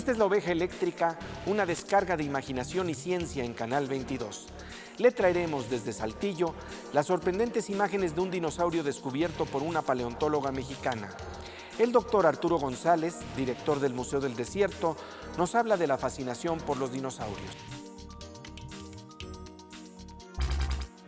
Esta es La Oveja Eléctrica, una descarga de imaginación y ciencia en Canal 22. Le traeremos desde Saltillo las sorprendentes imágenes de un dinosaurio descubierto por una paleontóloga mexicana. El doctor Arturo González, director del Museo del Desierto, nos habla de la fascinación por los dinosaurios.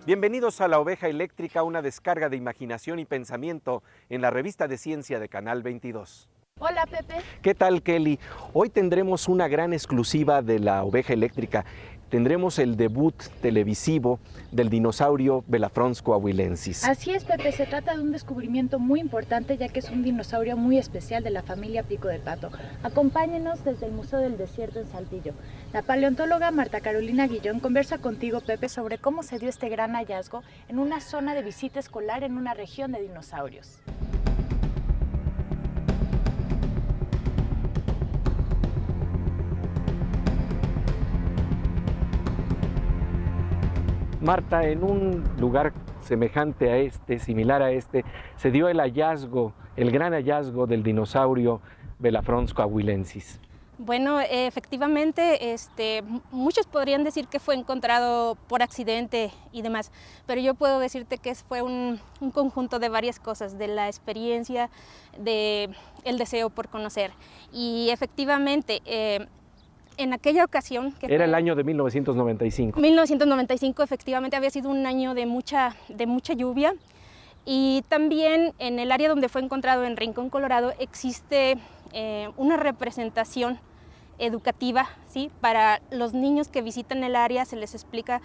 Bienvenidos a La Oveja Eléctrica, una descarga de imaginación y pensamiento en la revista de ciencia de Canal 22. Hola, Pepe. ¿Qué tal, Kelly? Hoy tendremos una gran exclusiva de La Oveja Eléctrica. Tendremos el debut televisivo del dinosaurio Belafrons coahuilensis. Así es, Pepe, se trata de un descubrimiento muy importante, ya que es un dinosaurio muy especial de la familia Pico de Pato. Acompáñenos desde el Museo del Desierto en Saltillo. La paleontóloga Marta Carolina Guillón conversa contigo, Pepe, sobre cómo se dio este gran hallazgo en una zona de visita escolar en una región de dinosaurios. Marta, en un lugar semejante a este, similar a este, se dio el hallazgo, el gran hallazgo del dinosaurio Belafrons coahuilensis. Bueno, efectivamente, muchos podrían decir que fue encontrado por accidente y demás, pero yo puedo decirte que fue un conjunto de varias cosas, de la experiencia, del deseo por conocer. Y efectivamente, en aquella ocasión... Era el año de 1995. 1995, efectivamente, había sido un año de mucha lluvia. Y también en el área donde fue encontrado, en Rincón, Colorado, existe una representación educativa, ¿sí? Para los niños que visitan el área se les explica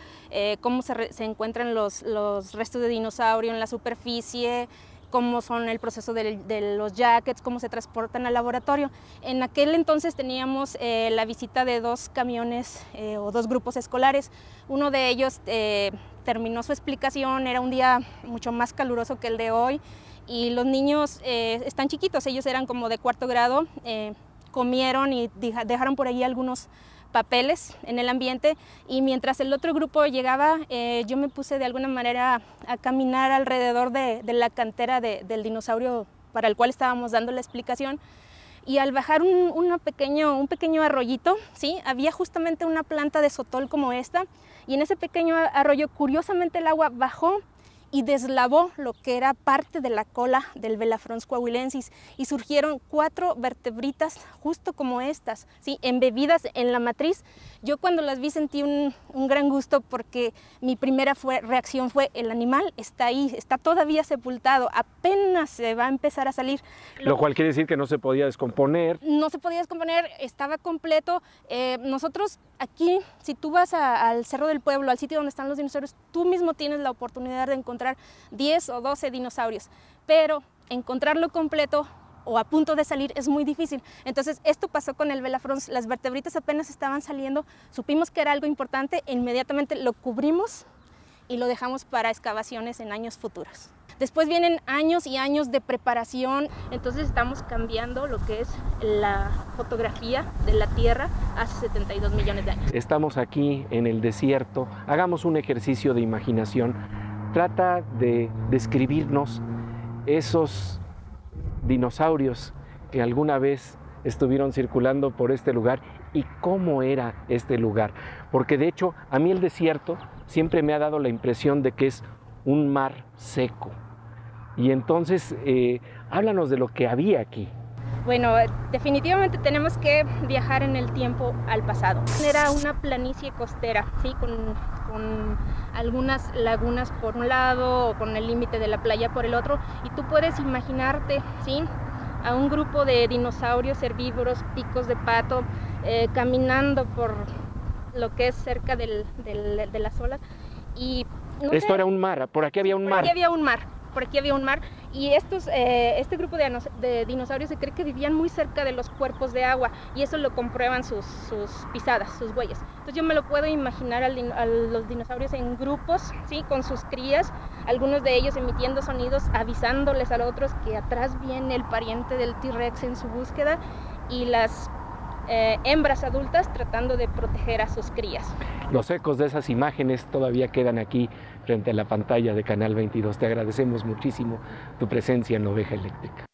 cómo se encuentran los restos de dinosaurio en la superficie, cómo son el proceso de los jackets, cómo se transportan al laboratorio. En aquel entonces teníamos la visita de dos camiones o dos grupos escolares. Uno de ellos terminó su explicación, era un día mucho más caluroso que el de hoy y los niños están chiquitos, ellos eran como de cuarto grado, comieron y dejaron por ahí algunos papeles en el ambiente, y mientras el otro grupo llegaba, yo me puse de alguna manera a caminar alrededor de la cantera del dinosaurio para el cual estábamos dando la explicación, y al bajar un pequeño arroyito, ¿sí? Había justamente una planta de sotol como esta, y en ese pequeño arroyo, curiosamente, el agua bajó y deslavó lo que era parte de la cola del Belafrons coahuilensis, y surgieron 4 vertebritas justo como estas, ¿sí? Embebidas en la matriz. Yo cuando las vi sentí un gran gusto, porque mi primera reacción fue: el animal está ahí, está todavía sepultado, apenas se va a empezar a salir. Lo cual quiere decir que no se podía descomponer. No se podía descomponer, estaba completo. Nosotros aquí, si tú vas al Cerro del Pueblo, al sitio donde están los dinosaurios, tú mismo tienes la oportunidad de encontrar 10 o 12 dinosaurios, pero encontrarlo completo o a punto de salir es muy difícil. Entonces esto pasó con el Belafrons, las vertebritas apenas estaban saliendo, supimos que era algo importante, e inmediatamente lo cubrimos y lo dejamos para excavaciones en años futuros. Después vienen años y años de preparación, entonces estamos cambiando lo que es la fotografía de la Tierra hace 72 millones de años. Estamos aquí en el desierto, hagamos un ejercicio de imaginación. Trata de describirnos esos dinosaurios que alguna vez estuvieron circulando por este lugar y cómo era este lugar. Porque de hecho, a mí el desierto siempre me ha dado la impresión de que es un mar seco. Y entonces, háblanos de lo que había aquí. Bueno, definitivamente tenemos que viajar en el tiempo al pasado. Era una planicie costera, ¿sí? Con algunas lagunas por un lado o con el límite de la playa por el otro, y tú puedes imaginarte, ¿sí? A un grupo de dinosaurios herbívoros, picos de pato, caminando por lo que es cerca de las olas. Y esto era un mar, por aquí había un mar. Por aquí había un mar, y este grupo de dinosaurios se cree que vivían muy cerca de los cuerpos de agua, y eso lo comprueban sus pisadas, sus huellas. Entonces yo me lo puedo imaginar a los dinosaurios en grupos, ¿sí? Con sus crías, algunos de ellos emitiendo sonidos, avisándoles a los otros que atrás viene el pariente del T-Rex en su búsqueda, y las hembras adultas tratando de proteger a sus crías. Los ecos de esas imágenes todavía quedan aquí frente a la pantalla de Canal 22. Te agradecemos muchísimo tu presencia en La Oveja Eléctrica.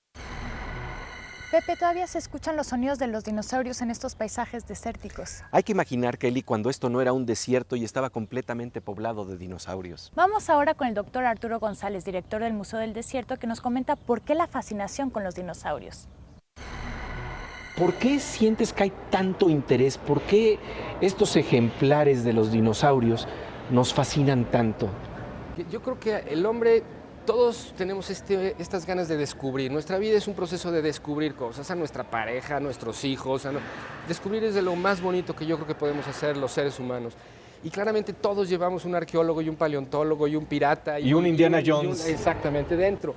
Pepe, todavía se escuchan los sonidos de los dinosaurios en estos paisajes desérticos. Hay que imaginar, Kelly, cuando esto no era un desierto y estaba completamente poblado de dinosaurios. Vamos ahora con el doctor Arturo González, director del Museo del Desierto, que nos comenta por qué la fascinación con los dinosaurios. ¿Por qué sientes que hay tanto interés? ¿Por qué estos ejemplares de los dinosaurios nos fascinan tanto? Yo creo que el hombre, todos tenemos estas ganas de descubrir. Nuestra vida es un proceso de descubrir cosas, a nuestra pareja, a nuestros hijos. Descubrir es de lo más bonito que yo creo que podemos hacer los seres humanos. Y claramente todos llevamos un arqueólogo y un paleontólogo y un pirata. Y un Indiana Jones. Exactamente, dentro.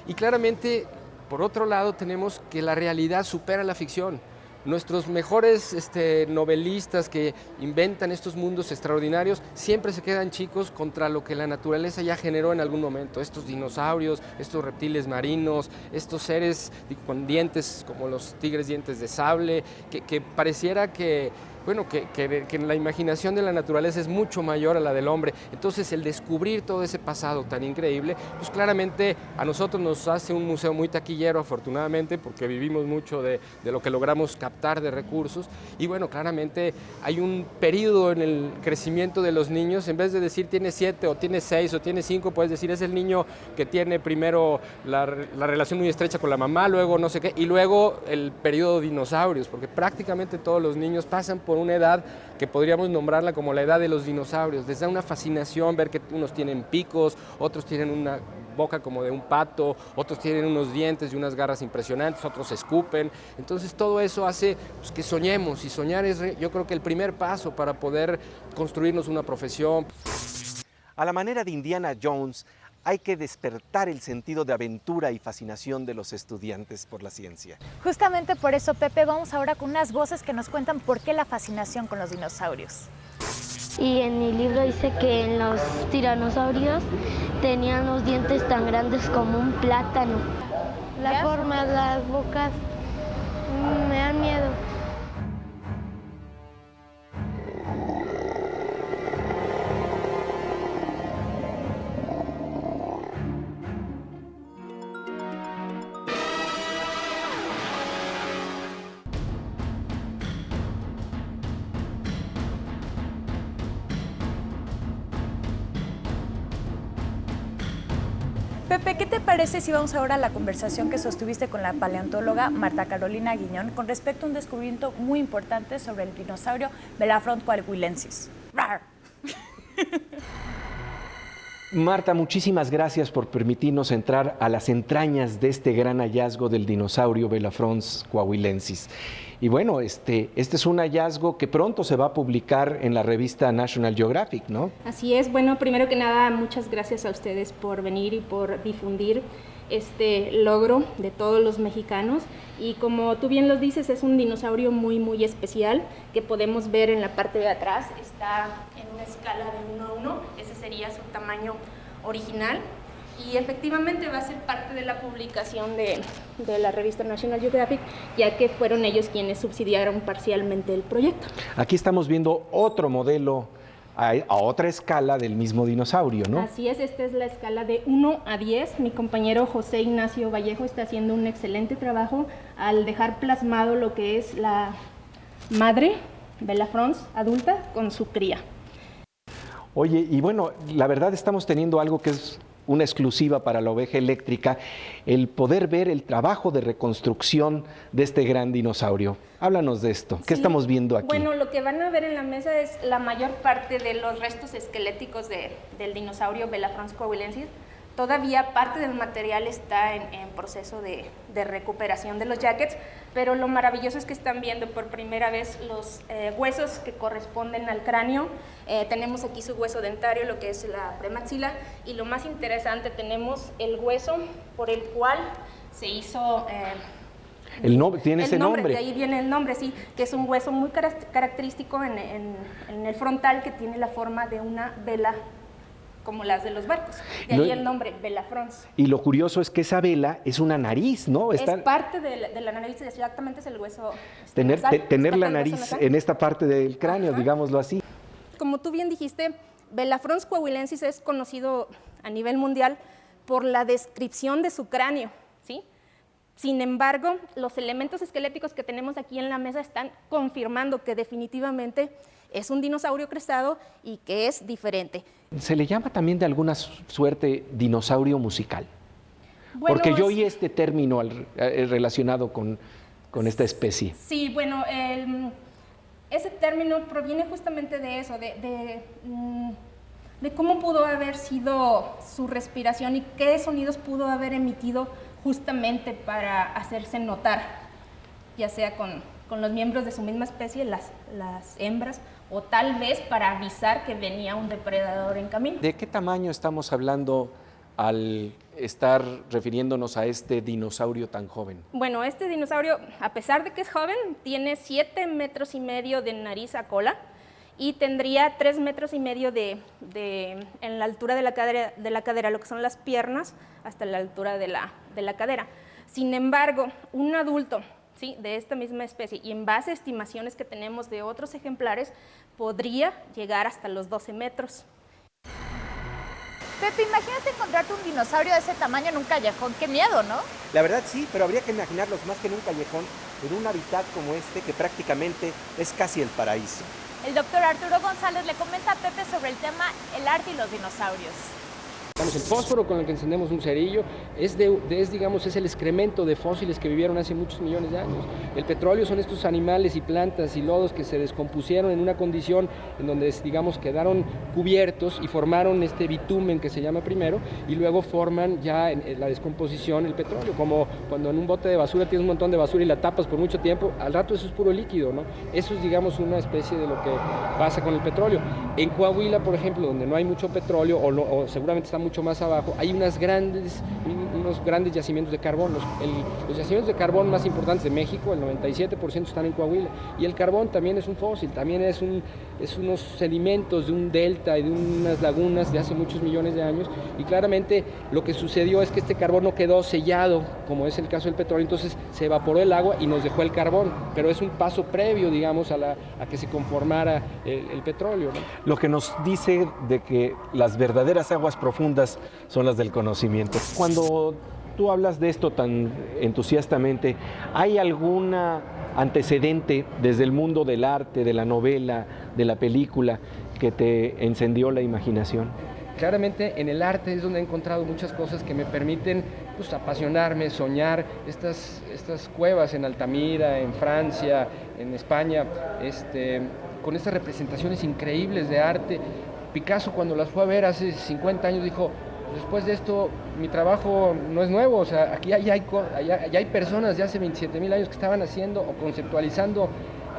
Y claramente, por otro lado, tenemos que la realidad supera la ficción. Nuestros mejores novelistas que inventan estos mundos extraordinarios siempre se quedan chicos contra lo que la naturaleza ya generó en algún momento. Estos dinosaurios, estos reptiles marinos, estos seres con dientes como los tigres dientes de sable, que pareciera que la imaginación de la naturaleza es mucho mayor a la del hombre. Entonces, el descubrir todo ese pasado tan increíble, pues claramente a nosotros nos hace un museo muy taquillero, afortunadamente, porque vivimos mucho de lo que logramos captar de recursos. Y bueno, claramente hay un periodo en el crecimiento de los niños. En vez de decir tiene 7 o tiene 6 o tiene 5, puedes decir es el niño que tiene primero la relación muy estrecha con la mamá, luego no sé qué, y luego el periodo dinosaurios, porque prácticamente todos los niños pasan por una edad que podríamos nombrarla como la edad de los dinosaurios. Les da una fascinación ver que unos tienen picos, otros tienen una boca como de un pato, otros tienen unos dientes y unas garras impresionantes, otros escupen. Entonces todo eso hace pues, que soñemos, y soñar es yo creo que el primer paso para poder construirnos una profesión. A la manera de Indiana Jones, hay que despertar el sentido de aventura y fascinación de los estudiantes por la ciencia. Justamente por eso, Pepe, vamos ahora con unas voces que nos cuentan por qué la fascinación con los dinosaurios. Y en mi libro dice que en los tiranosaurios tenían los dientes tan grandes como un plátano. La forma, las bocas, me dan miedo. Pepe, ¿qué te parece si vamos ahora a la conversación que sostuviste con la paleontóloga Marta Carolina Guiñón con respecto a un descubrimiento muy importante sobre el dinosaurio Belafront coahuilensis? Marta, muchísimas gracias por permitirnos entrar a las entrañas de este gran hallazgo del dinosaurio Belafront coahuilensis. Y bueno, este es un hallazgo que pronto se va a publicar en la revista National Geographic, ¿no? Así es. Bueno, primero que nada, muchas gracias a ustedes por venir y por difundir este logro de todos los mexicanos. Y como tú bien lo dices, es un dinosaurio muy, muy especial que podemos ver en la parte de atrás. Está en una escala de 1:1, ese sería su tamaño original. Y efectivamente va a ser parte de la publicación de la revista National Geographic, ya que fueron ellos quienes subsidiaron parcialmente el proyecto. Aquí estamos viendo otro modelo a otra escala del mismo dinosaurio, ¿no? Así es, esta es la escala de 1:10. Mi compañero José Ignacio Vallejo está haciendo un excelente trabajo al dejar plasmado lo que es la madre Belafront adulta con su cría. Oye, y bueno, la verdad estamos teniendo algo que es una exclusiva para la oveja eléctrica, el poder ver el trabajo de reconstrucción de este gran dinosaurio. Háblanos de esto. ¿Qué estamos viendo aquí? Bueno, lo que van a ver en la mesa es la mayor parte de los restos esqueléticos del dinosaurio Belafront coahuilensis. Todavía parte del material está en proceso de recuperación de los jackets, pero lo maravilloso es que están viendo por primera vez los huesos que corresponden al cráneo. Tenemos aquí su hueso dentario, lo que es la premaxila, y lo más interesante, tenemos el hueso por el cual se hizo... el nombre, tiene ese nombre. De ahí viene el nombre, sí, que es un hueso muy característico en el frontal, que tiene la forma de una vela, como las de los barcos. De ahí el nombre, Belafront. Y lo curioso es que esa vela es una nariz, ¿no? Es parte de la nariz, exactamente, es el hueso tener la nariz en esta parte del cráneo, digámoslo así. Como tú bien dijiste, Belafront coahuilensis es conocido a nivel mundial por la descripción de su cráneo, ¿sí? Sin embargo, los elementos esqueléticos que tenemos aquí en la mesa están confirmando que definitivamente es un dinosaurio crestado y que es diferente. Se le llama también de alguna suerte dinosaurio musical. Bueno, porque yo oí este término relacionado con esta especie. Sí, bueno, ese término proviene justamente de eso, de cómo pudo haber sido su respiración y qué sonidos pudo haber emitido justamente para hacerse notar, ya sea con los miembros de su misma especie, las hembras, o tal vez para avisar que venía un depredador en camino. ¿De qué tamaño estamos hablando al estar refiriéndonos a este dinosaurio tan joven? Bueno, este dinosaurio, a pesar de que es joven, tiene 7,5 metros de nariz a cola y tendría 3,5 metros en la altura de la cadera, lo que son las piernas, hasta la altura de la cadera. Sin embargo, un adulto, ¿sí?, de esta misma especie, y en base a estimaciones que tenemos de otros ejemplares, podría llegar hasta los 12 metros. Pepe, imagínate encontrarte un dinosaurio de ese tamaño en un callejón. ¡Qué miedo!, ¿no? La verdad sí, pero habría que imaginarlos más que en un callejón, en un hábitat como este que prácticamente es casi el paraíso. El doctor Arturo González le comenta a Pepe sobre el tema el arte y los dinosaurios. El fósforo con el que encendemos un cerillo es el excremento de fósiles que vivieron hace muchos millones de años. El petróleo son estos animales y plantas y lodos que se descompusieron en una condición en donde, digamos, quedaron cubiertos y formaron este bitumen que se llama primero, y luego forman ya en la descomposición el petróleo. Como cuando en un bote de basura tienes un montón de basura y la tapas por mucho tiempo, al rato eso es puro líquido, ¿no? Eso es, digamos, una especie de lo que pasa con el petróleo. En Coahuila, por ejemplo, donde no hay mucho petróleo, o seguramente está mucho más abajo, hay unos grandes yacimientos de carbón. Los yacimientos de carbón más importantes de México, el 97% están en Coahuila, y el carbón también es un fósil, también es unos sedimentos de un delta y de unas lagunas de hace muchos millones de años, y claramente lo que sucedió es que este carbón no quedó sellado, como es el caso del petróleo, entonces se evaporó el agua y nos dejó el carbón, pero es un paso previo, digamos, a que se conformara el petróleo, ¿no? Lo que nos dice de que las verdaderas aguas profundas son las del conocimiento. Cuando tú hablas de esto tan entusiastamente, ¿hay algún antecedente desde el mundo del arte, de la novela, de la película, que te encendió la imaginación? Claramente en el arte es donde he encontrado muchas cosas que me permiten, pues, apasionarme, soñar. Estas cuevas en Altamira, en Francia, en España, con estas representaciones increíbles de arte. Picasso, cuando las fue a ver hace 50 años, dijo: después de esto, mi trabajo no es nuevo, o sea, aquí ya hay personas de hace 27,000 años que estaban haciendo o conceptualizando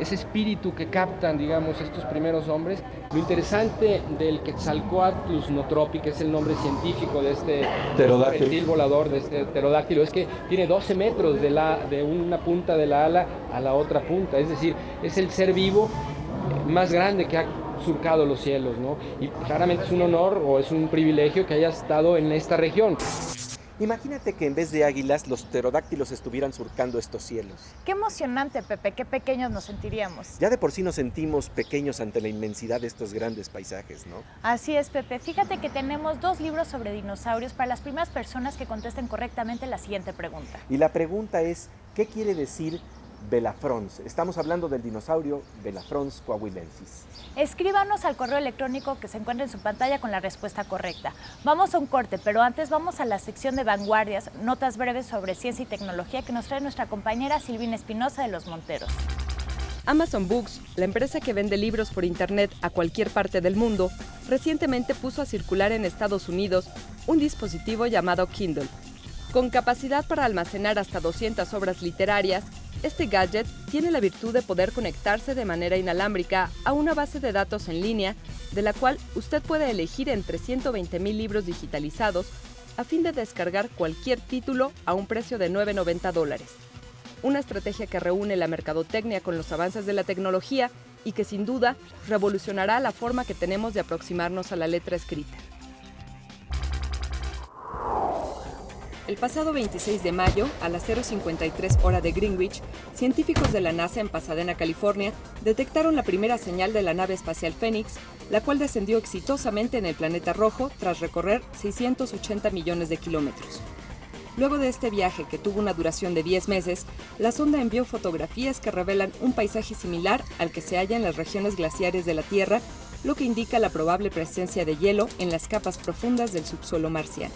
ese espíritu que captan, digamos, estos primeros hombres. Lo interesante del Quetzalcóatlus notropi, que es el nombre científico de este reptil volador, de este pterodáctilo, es que tiene 12 metros de una punta de la ala a la otra punta, es decir, es el ser vivo más grande que ha surcado los cielos, ¿no? Y claramente es un honor o es un privilegio que haya estado en esta región. Imagínate que en vez de águilas, los pterodáctilos estuvieran surcando estos cielos. Qué emocionante, Pepe, qué pequeños nos sentiríamos. Ya de por sí nos sentimos pequeños ante la inmensidad de estos grandes paisajes, ¿no? Así es, Pepe. Fíjate que tenemos 2 libros sobre dinosaurios para las primeras personas que contesten correctamente la siguiente pregunta. Y la pregunta es, ¿qué quiere decir Belafrons? Estamos hablando del dinosaurio Belafrons coahuilensis. Escríbanos al correo electrónico que se encuentra en su pantalla con la respuesta correcta. Vamos a un corte, pero antes vamos a la sección de vanguardias, notas breves sobre ciencia y tecnología que nos trae nuestra compañera Silvina Espinosa de Los Monteros. Amazon Books, la empresa que vende libros por internet a cualquier parte del mundo, recientemente puso a circular en Estados Unidos un dispositivo llamado Kindle. Con capacidad para almacenar hasta 200 obras literarias, este gadget tiene la virtud de poder conectarse de manera inalámbrica a una base de datos en línea, de la cual usted puede elegir entre 120,000 libros digitalizados a fin de descargar cualquier título a un precio de $9.90. Una estrategia que reúne la mercadotecnia con los avances de la tecnología y que sin duda revolucionará la forma que tenemos de aproximarnos a la letra escrita. El pasado 26 de mayo, a las 0:53 hora de Greenwich, científicos de la NASA en Pasadena, California, detectaron la primera señal de la nave espacial Phoenix, la cual descendió exitosamente en el planeta rojo tras recorrer 680 millones de kilómetros. Luego de este viaje, que tuvo una duración de 10 meses, la sonda envió fotografías que revelan un paisaje similar al que se halla en las regiones glaciares de la Tierra, lo que indica la probable presencia de hielo en las capas profundas del subsuelo marciano.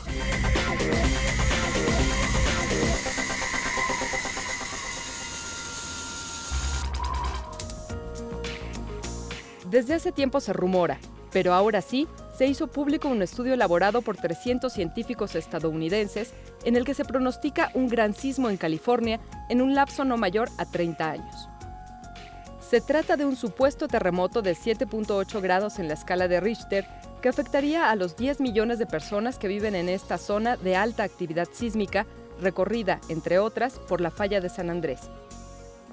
Desde hace tiempo se rumora, pero ahora sí, se hizo público un estudio elaborado por 300 científicos estadounidenses en el que se pronostica un gran sismo en California en un lapso no mayor a 30 años. Se trata de un supuesto terremoto de 7.8 grados en la escala de Richter que afectaría a los 10 millones de personas que viven en esta zona de alta actividad sísmica, recorrida, entre otras, por la falla de San Andrés.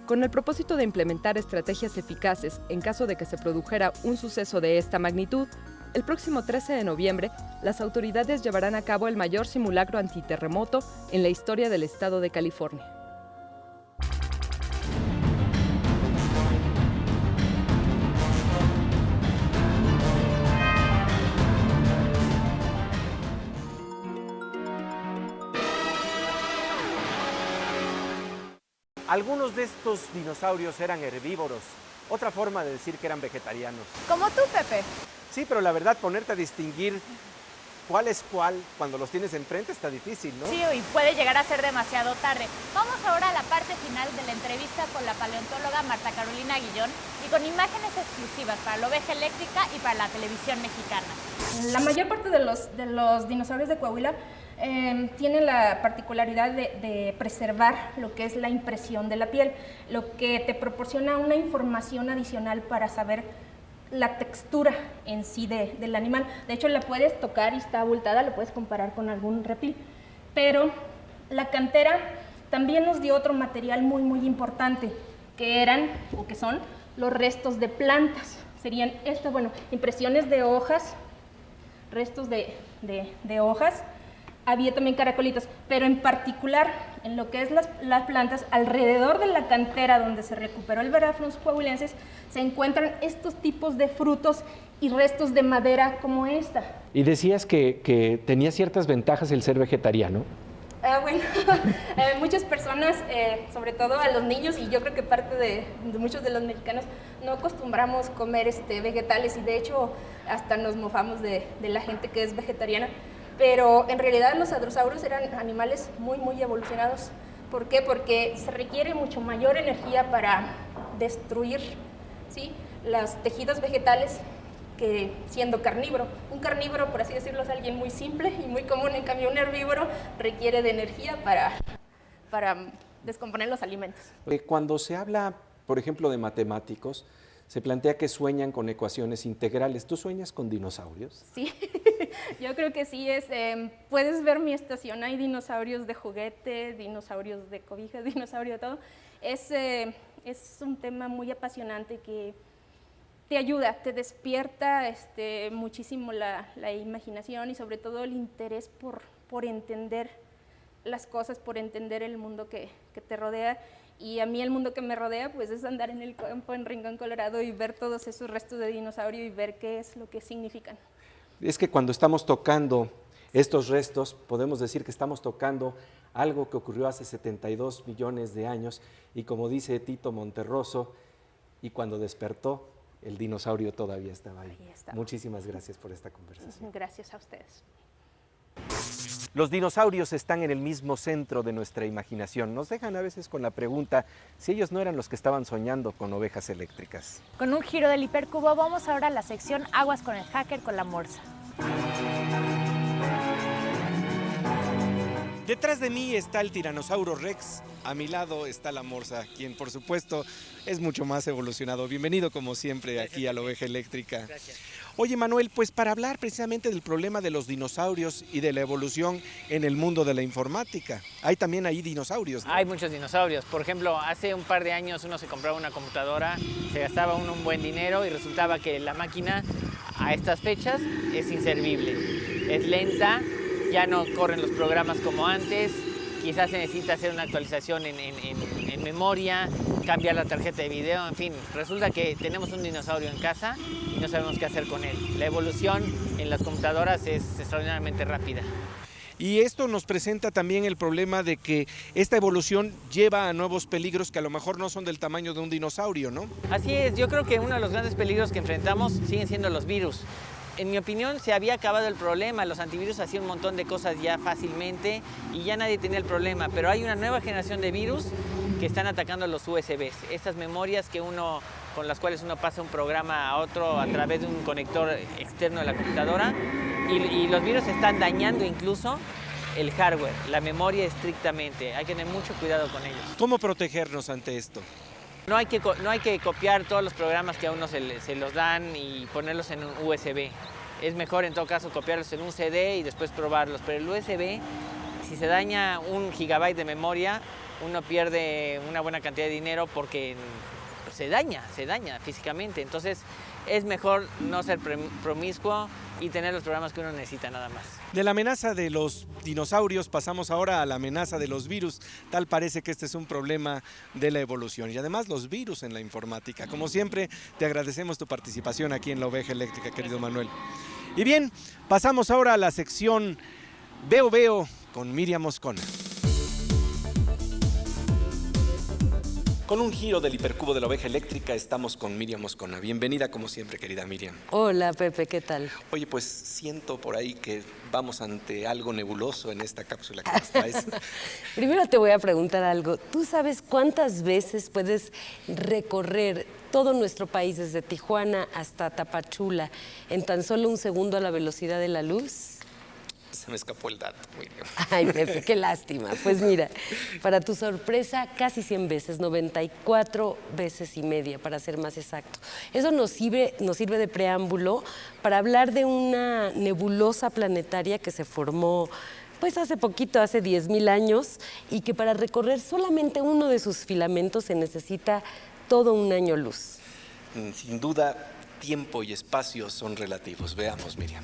Con el propósito de implementar estrategias eficaces en caso de que se produjera un suceso de esta magnitud, el próximo 13 de noviembre, las autoridades llevarán a cabo el mayor simulacro antiterremoto en la historia del estado de California. Algunos de estos dinosaurios eran herbívoros, otra forma de decir que eran vegetarianos. Como tú, Pepe. Sí, pero la verdad, ponerte a distinguir cuál es cuál cuando los tienes enfrente está difícil, ¿no? Sí, y puede llegar a ser demasiado tarde. Vamos ahora a la parte final de la entrevista con la paleontóloga Marta Carolina Guillón y con imágenes exclusivas para la Oveja Eléctrica y para la televisión mexicana. La mayor parte de los dinosaurios de Coahuila tienen la particularidad de preservar lo que es la impresión de la piel, lo que te proporciona una información adicional para saber la textura en sí del animal. De hecho, la puedes tocar y está abultada, lo puedes comparar con algún reptil. Pero la cantera también nos dio otro material muy, muy importante, que eran, o que son, los restos de plantas. Serían impresiones de hojas, restos de hojas. Había también caracolitos, pero en particular en lo que es las plantas, alrededor de la cantera donde se recuperó el Verafrus coahuilensis, se encuentran estos tipos de frutos y restos de madera como esta. Y decías que tenía ciertas ventajas el ser vegetariano. Muchas personas, sobre todo a los niños, y yo creo que parte de muchos de los mexicanos, no acostumbramos comer vegetales, y de hecho hasta nos mofamos de la gente que es vegetariana. Pero en realidad los hadrosaurios eran animales muy, muy evolucionados. ¿Por qué? Porque se requiere mucho mayor energía para destruir, ¿sí?, los tejidos vegetales que siendo carnívoro. Un carnívoro, por así decirlo, es alguien muy simple y muy común. En cambio, un herbívoro requiere de energía para descomponer los alimentos. Cuando se habla, por ejemplo, de matemáticos, se plantea que sueñan con ecuaciones integrales. ¿Tú sueñas con dinosaurios? Sí, yo creo que sí. Puedes ver mi estación, hay dinosaurios de juguete, dinosaurios de cobijas, dinosaurios de todo. Es un tema muy apasionante que te ayuda, te despierta muchísimo la imaginación y sobre todo el interés por entender las cosas, por entender el mundo que te rodea. Y a mí el mundo que me rodea pues es andar en el campo en Rincón, Colorado, y ver todos esos restos de dinosaurio y ver qué es lo que significan. Es que cuando estamos tocando estos restos, podemos decir que estamos tocando algo que ocurrió hace 72 millones de años, y como dice Tito Monterroso, y cuando despertó, el dinosaurio todavía estaba ahí. Muchísimas gracias por esta conversación. Gracias a ustedes. Los dinosaurios están en el mismo centro de nuestra imaginación. Nos dejan a veces con la pregunta si ellos no eran los que estaban soñando con ovejas eléctricas. Con un giro del hipercubo vamos ahora a la sección Aguas con el Hacker con la Morsa. Detrás de mí está el tiranosaurio Rex, a mi lado está la Morsa, quien por supuesto es mucho más evolucionado. Bienvenido como siempre aquí a la Oveja Eléctrica. Gracias. Oye Manuel, pues para hablar precisamente del problema de los dinosaurios y de la evolución en el mundo de la informática, hay también ahí dinosaurios, ¿no? Hay muchos dinosaurios. Por ejemplo, hace un par de años uno se compraba una computadora, se gastaba uno un buen dinero y resultaba que la máquina a estas fechas es inservible, es lenta, ya no corren los programas como antes, quizás se necesita hacer una actualización en memoria, cambiar la tarjeta de video, en fin, resulta que tenemos un dinosaurio en casa y no sabemos qué hacer con él. La evolución en las computadoras es extraordinariamente rápida. Y esto nos presenta también el problema de que esta evolución lleva a nuevos peligros que a lo mejor no son del tamaño de un dinosaurio, ¿no? Así es, yo creo que uno de los grandes peligros que enfrentamos siguen siendo los virus. En mi opinión, se había acabado el problema, los antivirus hacían un montón de cosas ya fácilmente y ya nadie tenía el problema, pero hay una nueva generación de virus que están atacando los USBs, estas memorias con las cuales uno pasa un programa a otro a través de un conector externo de la computadora y los virus están dañando incluso el hardware, la memoria estrictamente. Hay que tener mucho cuidado con ellos. ¿Cómo protegernos ante esto? No hay que copiar todos los programas que a uno se los dan y ponerlos en un USB. Es mejor en todo caso copiarlos en un CD y después probarlos. Pero el USB, si se daña 1 GB de memoria, uno pierde una buena cantidad de dinero porque se daña físicamente. Entonces es mejor no ser promiscuo y tener los programas que uno necesita nada más. De la amenaza de los dinosaurios pasamos ahora a la amenaza de los virus. Tal parece que este es un problema de la evolución y además los virus en la informática. Como siempre, te agradecemos tu participación aquí en La Oveja Eléctrica, querido Manuel. Y bien, pasamos ahora a la sección Veo con Miriam Moscona. Con un giro del hipercubo de La Oveja Eléctrica estamos con Miriam Moscona. Bienvenida como siempre, querida Miriam. Hola, Pepe, ¿qué tal? Oye, pues siento por ahí que vamos ante algo nebuloso en esta cápsula que nos traes. Primero te voy a preguntar algo. ¿Tú sabes cuántas veces puedes recorrer todo nuestro país desde Tijuana hasta Tapachula en tan solo un segundo a la velocidad de la luz? Se me escapó el dato, Miriam. Ay, Pepe, qué lástima. Pues mira, para tu sorpresa, casi 100 veces, 94 veces y media, para ser más exacto. Eso nos sirve de preámbulo para hablar de una nebulosa planetaria que se formó pues hace poquito, hace 10,000 años, y que para recorrer solamente uno de sus filamentos se necesita todo un año luz. Sin duda, tiempo y espacio son relativos. Veamos, Miriam.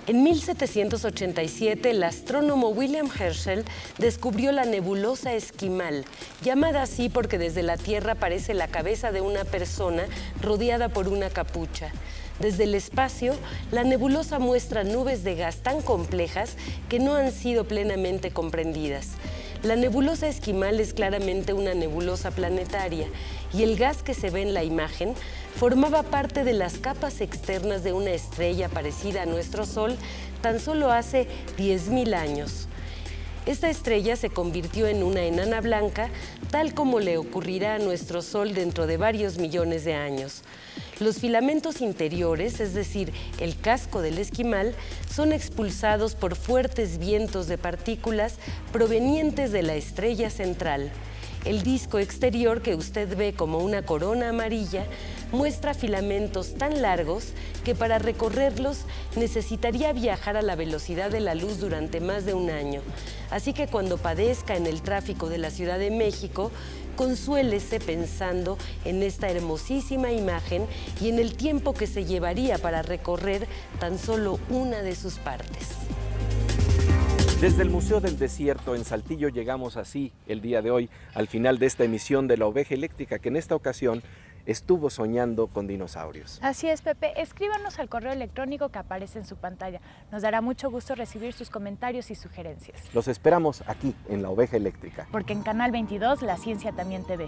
En 1787, el astrónomo William Herschel descubrió la nebulosa esquimal, llamada así porque desde la Tierra parece la cabeza de una persona rodeada por una capucha. Desde el espacio, la nebulosa muestra nubes de gas tan complejas que no han sido plenamente comprendidas. La nebulosa esquimal es claramente una nebulosa planetaria y el gas que se ve en la imagen formaba parte de las capas externas de una estrella parecida a nuestro Sol tan solo hace 10,000 años. Esta estrella se convirtió en una enana blanca, tal como le ocurrirá a nuestro Sol dentro de varios millones de años. Los filamentos interiores, es decir, el casco del esquimal, son expulsados por fuertes vientos de partículas provenientes de la estrella central. El disco exterior, que usted ve como una corona amarilla, muestra filamentos tan largos que para recorrerlos necesitaría viajar a la velocidad de la luz durante más de un año. Así que cuando padezca en el tráfico de la Ciudad de México, consuélese pensando en esta hermosísima imagen y en el tiempo que se llevaría para recorrer tan solo una de sus partes. Desde el Museo del Desierto en Saltillo llegamos así el día de hoy al final de esta emisión de La Oveja Eléctrica, que en esta ocasión estuvo soñando con dinosaurios. Así es, Pepe. Escríbanos al correo electrónico que aparece en su pantalla. Nos dará mucho gusto recibir sus comentarios y sugerencias. Los esperamos aquí en La Oveja Eléctrica. Porque en Canal 22 la ciencia también te ve.